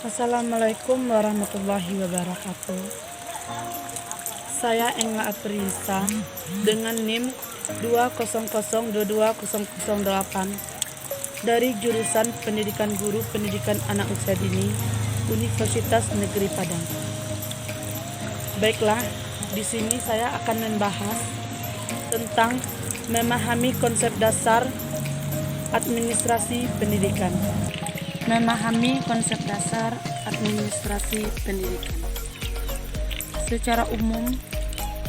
Assalamualaikum warahmatullahi wabarakatuh. Saya Engla Aprisa dengan NIM 200220008 dari jurusan Pendidikan Guru Pendidikan Anak Usia Dini Universitas Negeri Padang. Baiklah, di sini saya akan membahas tentang memahami konsep dasar administrasi pendidikan. Memahami konsep dasar administrasi pendidikan. Secara umum,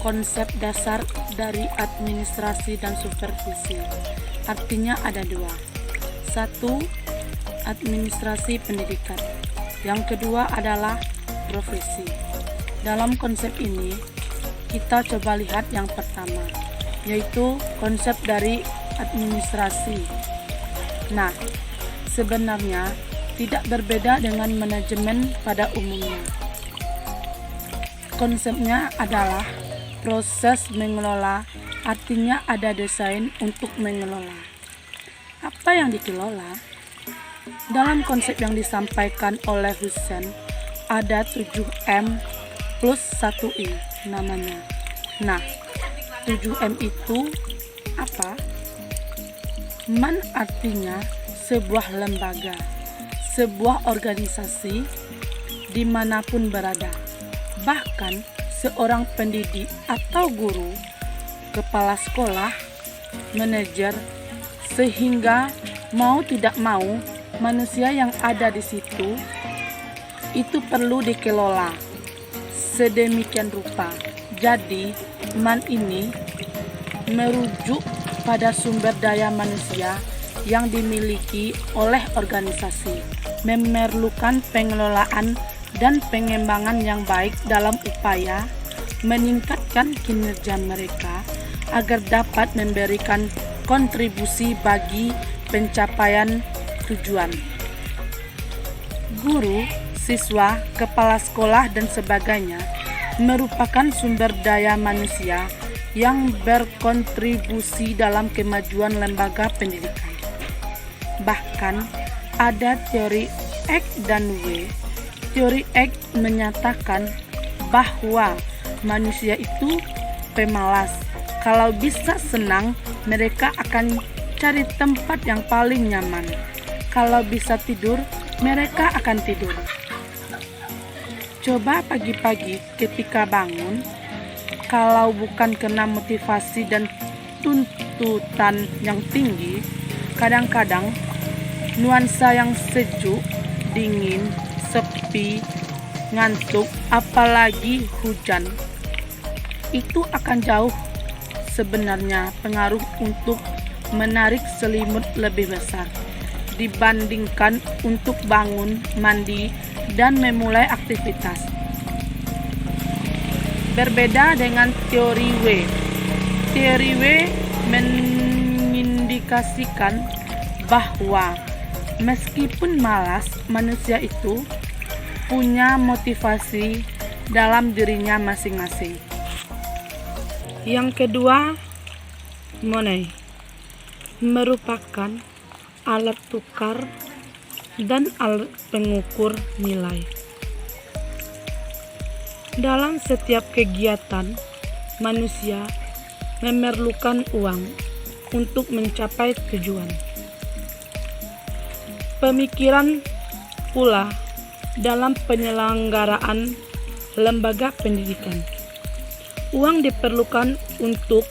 konsep dasar dari administrasi dan supervisi artinya ada dua. Satu, administrasi pendidikan. Yang kedua adalah profesi. Dalam konsep ini, kita coba lihat yang pertama, yaitu konsep dari administrasi. Nah, sebenarnya tidak berbeda dengan manajemen pada umumnya. Konsepnya adalah proses mengelola, artinya ada desain untuk mengelola. Apa yang dikelola? Dalam konsep yang disampaikan oleh Hussein, ada 7M plus 1I namanya. Nah, 7M itu apa? Man artinya sebuah lembaga, sebuah organisasi dimanapun berada. Bahkan seorang pendidik atau guru, kepala sekolah, manajer, sehingga mau tidak mau manusia yang ada di situ itu perlu dikelola sedemikian rupa. Jadi man ini merujuk pada sumber daya manusia yang dimiliki oleh organisasi, memerlukan pengelolaan dan pengembangan yang baik dalam upaya meningkatkan kinerja mereka agar dapat memberikan kontribusi bagi pencapaian tujuan. Guru, siswa, kepala sekolah, dan sebagainya merupakan sumber daya manusia yang berkontribusi dalam kemajuan lembaga pendidikan. Bahkan ada teori X dan W. Teori X menyatakan bahwa manusia itu pemalas. Kalau bisa senang, mereka akan cari tempat yang paling nyaman. Kalau bisa tidur, mereka akan tidur. Coba pagi-pagi ketika bangun, kalau bukan karena motivasi dan tuntutan yang tinggi, kadang-kadang nuansa yang sejuk, dingin, sepi, ngantuk, apalagi hujan, itu akan jauh sebenarnya pengaruh untuk menarik selimut lebih besar dibandingkan untuk bangun, mandi, dan memulai aktivitas. Berbeda dengan teori W. Teori W mengindikasikan bahwa meskipun malas, manusia itu punya motivasi dalam dirinya masing-masing. Yang kedua, money merupakan alat tukar dan alat pengukur nilai. Dalam setiap kegiatan, manusia memerlukan uang untuk mencapai tujuan. Pemikiran pula dalam penyelenggaraan lembaga pendidikan. Uang diperlukan untuk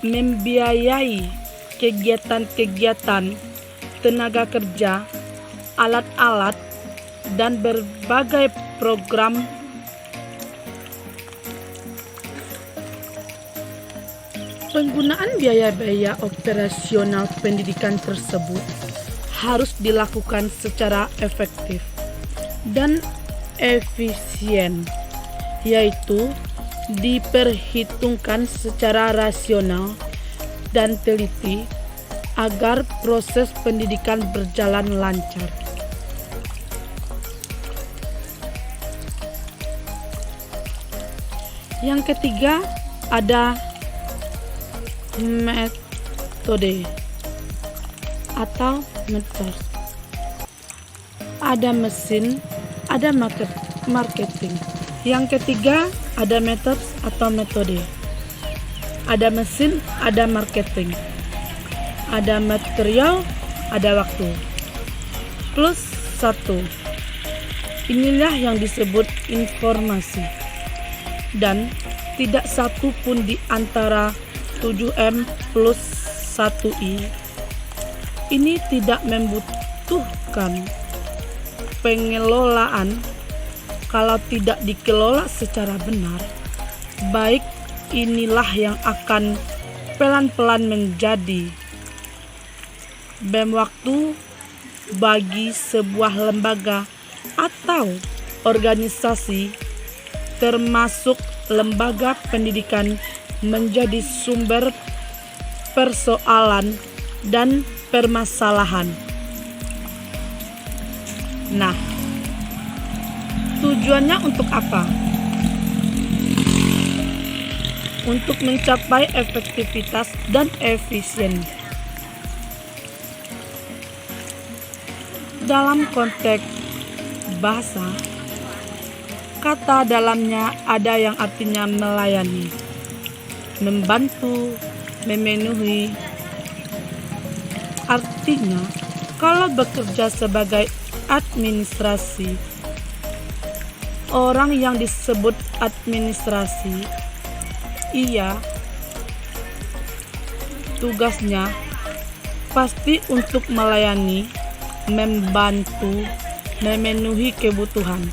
membiayai kegiatan-kegiatan, tenaga kerja, alat-alat, dan berbagai program penggunaan biaya-biaya operasional pendidikan tersebut harus dilakukan secara efektif dan efisien, yaitu diperhitungkan secara rasional dan teliti agar proses pendidikan berjalan lancar. Yang ketiga, ada metode atau metode. ada mesin, ada marketing. Yang ketiga, ada metode. Ada mesin, ada marketing. Ada material, ada waktu. Plus 1. Inilah yang disebut informasi. Dan tidak satu pun di antara 7M plus 1I ini tidak membutuhkan pengelolaan. Kalau tidak dikelola secara benar, baik inilah yang akan pelan-pelan menjadi bom waktu bagi sebuah lembaga atau organisasi, termasuk lembaga pendidikan, menjadi sumber persoalan dan permasalahan. Nah, tujuannya untuk apa? Untuk mencapai efektivitas dan efisien. Dalam konteks bahasa, kata dalamnya ada yang artinya melayani, membantu, memenuhi. Artinya, kalau bekerja sebagai administrasi, orang yang disebut administrasi, ia tugasnya pasti untuk melayani, membantu, memenuhi kebutuhan.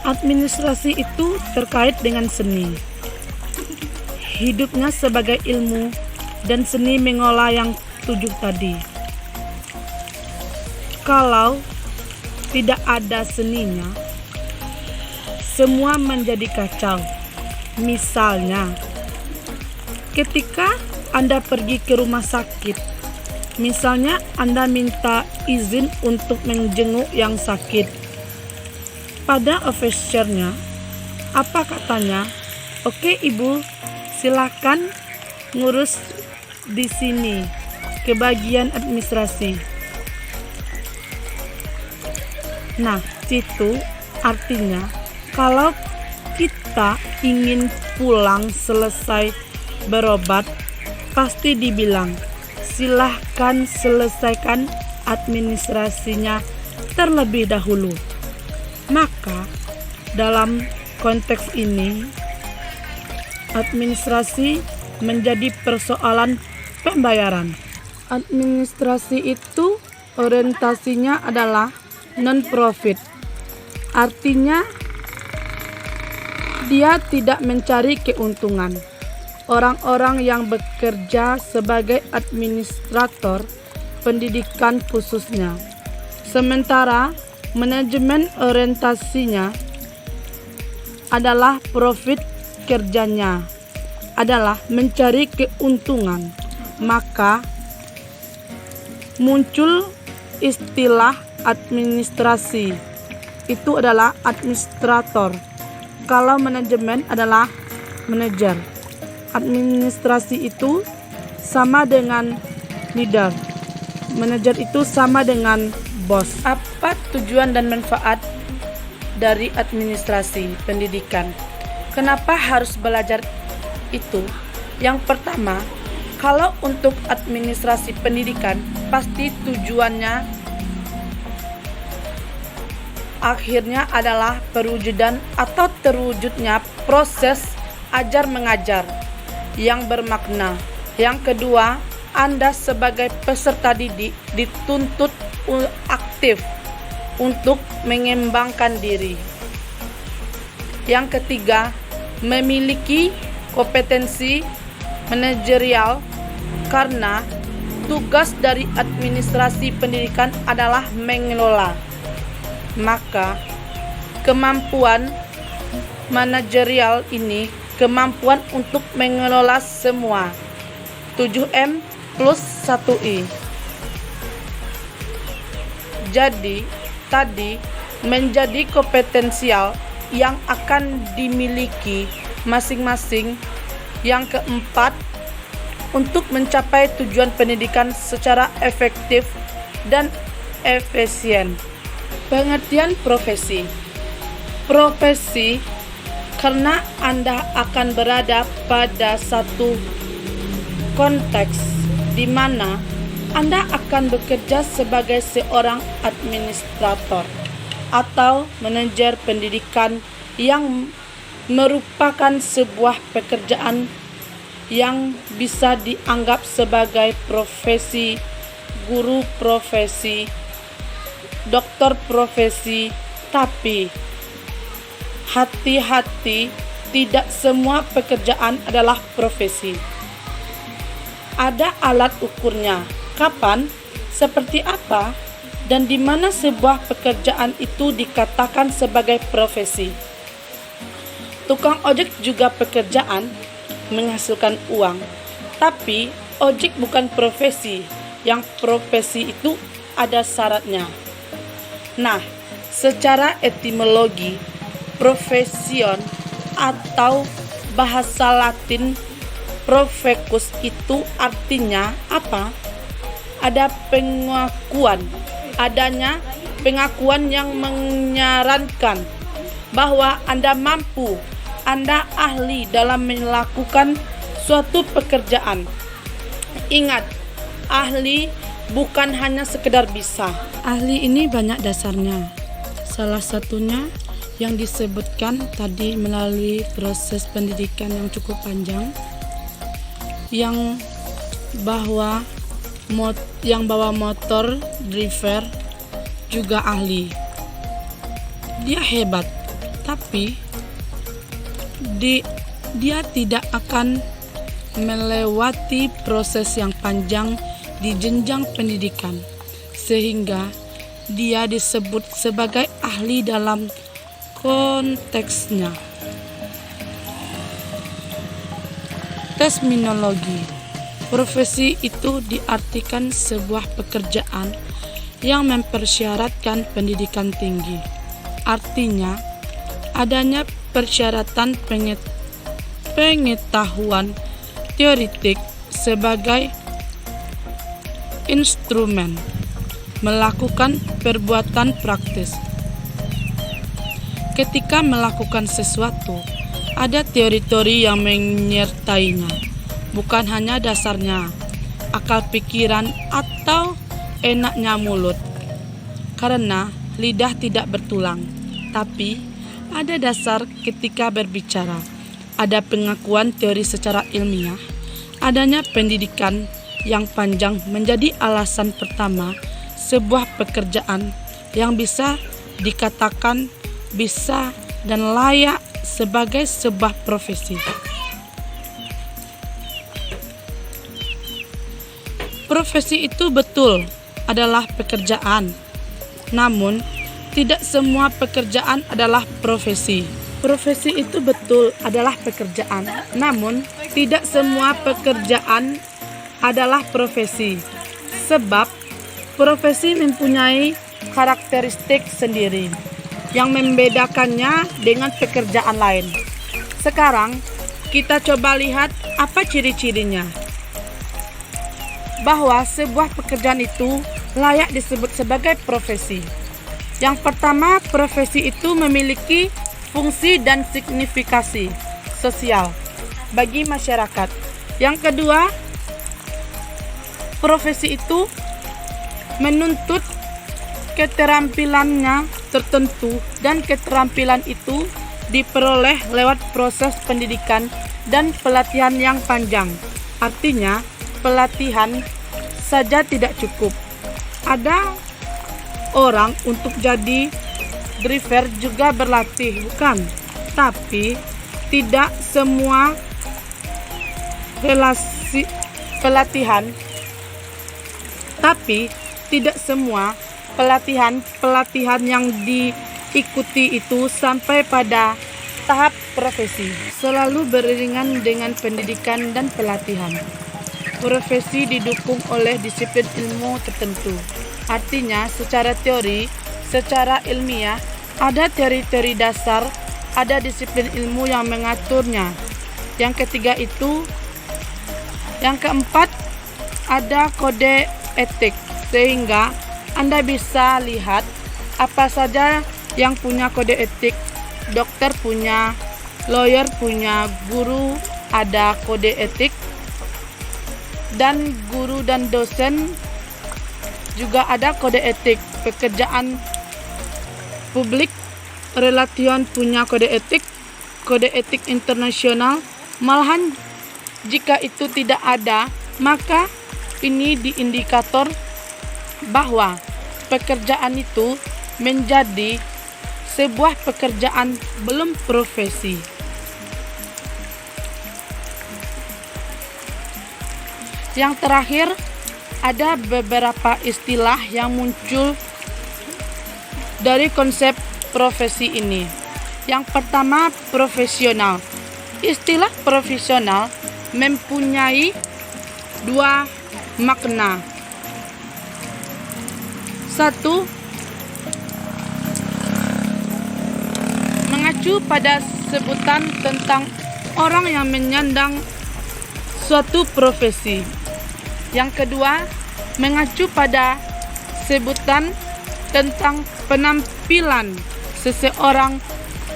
Administrasi itu terkait dengan seni. Hidupnya sebagai ilmu dan seni mengolah yang 7 tadi. Kalau tidak ada seninya, semua menjadi kacau. Misalnya, ketika Anda pergi ke rumah sakit, misalnya Anda minta izin untuk menjenguk yang sakit. Pada officernya, apa katanya? Oke ibu, silakan ngurus di sini ke bagian administrasi. Nah, itu artinya kalau kita ingin pulang selesai berobat, pasti dibilang silahkan selesaikan administrasinya terlebih dahulu. Maka dalam konteks ini, administrasi menjadi persoalan pembayaran. Administrasi itu orientasinya adalah non-profit. Artinya dia tidak mencari keuntungan. Orang-orang yang bekerja sebagai administrator pendidikan khususnya. Sementara manajemen orientasinya adalah profit, kerjanya adalah mencari keuntungan. Maka muncul istilah administrasi. Itu adalah administrator. Kalau manajemen adalah manajer. Administrasi itu sama dengan leader. Manajer itu sama dengan bos. Apa tujuan dan manfaat dari administrasi pendidikan? Kenapa harus belajar itu? Yang pertama, kalau untuk administrasi pendidikan, pasti tujuannya akhirnya adalah perwujudan atau terwujudnya proses ajar mengajar yang bermakna. Yang kedua, Anda sebagai peserta didik dituntut aktif untuk mengembangkan diri. Yang ketiga, memiliki kompetensi manajerial karena tugas dari administrasi pendidikan adalah mengelola. Maka kemampuan manajerial ini kemampuan untuk mengelola semua 7M plus 1I. Jadi, tadi menjadi kompetensial yang akan dimiliki masing-masing. Yang keempat, untuk mencapai tujuan pendidikan secara efektif dan efisien. Pengertian profesi. Profesi karena Anda akan berada pada satu konteks di mana Anda akan bekerja sebagai seorang administrator atau manajer pendidikan yang merupakan sebuah pekerjaan yang bisa dianggap sebagai profesi guru profesi, dokter profesi, tapi hati-hati, tidak semua pekerjaan adalah profesi. Ada alat ukurnya, kapan, seperti apa, dan di mana sebuah pekerjaan itu dikatakan sebagai profesi. Tukang ojek juga pekerjaan, menghasilkan uang, tapi ojek bukan profesi. Yang profesi itu ada syaratnya. Nah, secara etimologi, profession atau bahasa Latin profecus itu artinya apa? Ada pengakuan, adanya pengakuan yang menyarankan bahwa Anda mampu, Anda ahli dalam melakukan suatu pekerjaan. Ingat, ahli bukan hanya sekedar bisa. Ahli ini banyak dasarnya. Salah satunya yang disebutkan tadi melalui proses pendidikan yang cukup panjang, yang bawa motor driver juga ahli. Dia hebat, tapi dia tidak akan melewati proses yang panjang di jenjang pendidikan, sehingga dia disebut sebagai ahli dalam konteksnya. Terminologi. Profesi itu diartikan sebuah pekerjaan yang mempersyaratkan pendidikan tinggi. Artinya, adanya persyaratan pengetahuan teoretik sebagai instrumen melakukan perbuatan praktis. Ketika melakukan sesuatu, ada teori-teori yang menyertainya, bukan hanya dasarnya, akal pikiran atau enaknya mulut. Karena lidah tidak bertulang, tapi ada dasar ketika berbicara. Ada pengakuan teori secara ilmiah. Adanya pendidikan yang panjang menjadi alasan pertama sebuah pekerjaan yang bisa dikatakan bisa dan layak sebagai sebuah profesi. Profesi itu betul adalah pekerjaan, namun tidak semua pekerjaan adalah profesi. Profesi itu betul adalah pekerjaan, namun tidak semua pekerjaan adalah profesi. Sebab profesi mempunyai karakteristik sendiri yang membedakannya dengan pekerjaan lain. Sekarang kita coba lihat apa ciri-cirinya. Bahwa sebuah pekerjaan itu layak disebut sebagai profesi. Yang pertama, profesi itu memiliki fungsi dan signifikasi sosial bagi masyarakat. Yang kedua, profesi itu menuntut keterampilannya tertentu dan keterampilan itu diperoleh lewat proses pendidikan dan pelatihan yang panjang. Artinya, pelatihan saja tidak cukup. Ada orang untuk jadi driver juga berlatih, bukan? Tapi tidak semua pelatihan yang diikuti itu sampai pada tahap profesi. Selalu beriringan dengan pendidikan dan pelatihan. Profesi didukung oleh disiplin ilmu tertentu. Artinya, secara teori, secara ilmiah, ada teori-teori dasar, ada disiplin ilmu yang mengaturnya. Yang ketiga itu Yang keempat, ada kode etik, sehingga Anda bisa lihat apa saja yang punya kode etik. Dokter punya, lawyer punya, guru ada kode etik, dan guru dan dosen juga ada kode etik. Pekerjaan publik, relation punya kode etik internasional. Malahan jika itu tidak ada, maka ini diindikator bahwa pekerjaan itu menjadi sebuah pekerjaan belum profesi. Yang terakhir, ada beberapa istilah yang muncul dari konsep profesi ini. Yang pertama, profesional. Istilah profesional mempunyai dua makna. Satu, mengacu pada sebutan tentang orang yang menyandang suatu profesi. Yang kedua, mengacu pada sebutan tentang penampilan seseorang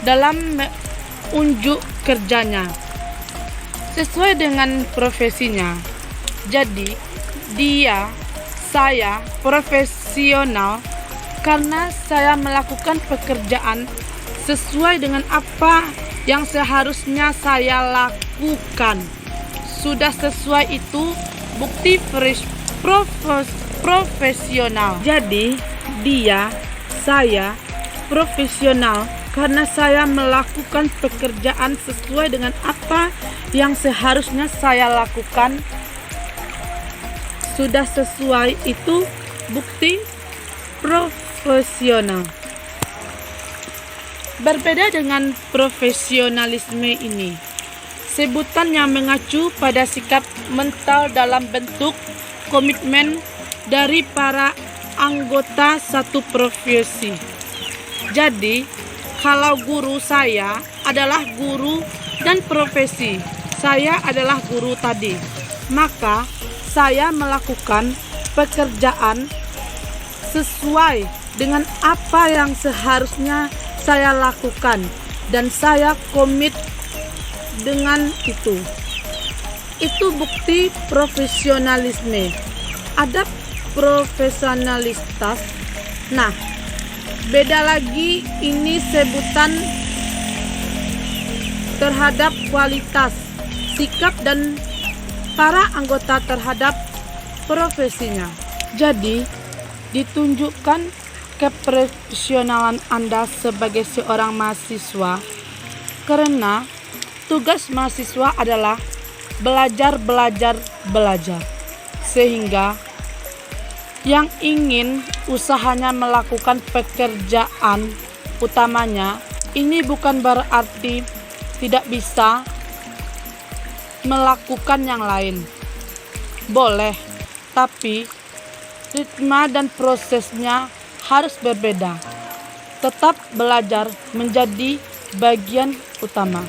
dalam unjuk kerjanya sesuai dengan profesinya. Jadi, saya profesional karena saya melakukan pekerjaan sesuai dengan apa yang seharusnya saya lakukan. Sudah sesuai itu bukti profesional. Jadi, saya profesional karena saya melakukan pekerjaan sesuai dengan apa yang seharusnya saya lakukan. Sudah sesuai itu bukti profesional. Berbeda dengan profesionalisme ini, sebutan yang mengacu pada sikap mental dalam bentuk komitmen dari para anggota satu profesi. Jadi, kalau guru saya adalah guru dan profesi saya adalah guru tadi, maka saya melakukan pekerjaan sesuai dengan apa yang seharusnya saya lakukan dan saya komit dengan itu. Itu bukti profesionalisme. Ada profesionalitas. Nah, beda lagi ini sebutan terhadap kualitas, sikap dan para anggota terhadap profesinya. Jadi, ditunjukkan keprofesionalan Anda sebagai seorang mahasiswa karena tugas mahasiswa adalah belajar. Sehingga yang ingin usahanya melakukan pekerjaan utamanya, ini bukan berarti tidak bisa melakukan yang lain. Boleh, tapi ritme dan prosesnya harus berbeda. Tetap belajar menjadi bagian utama.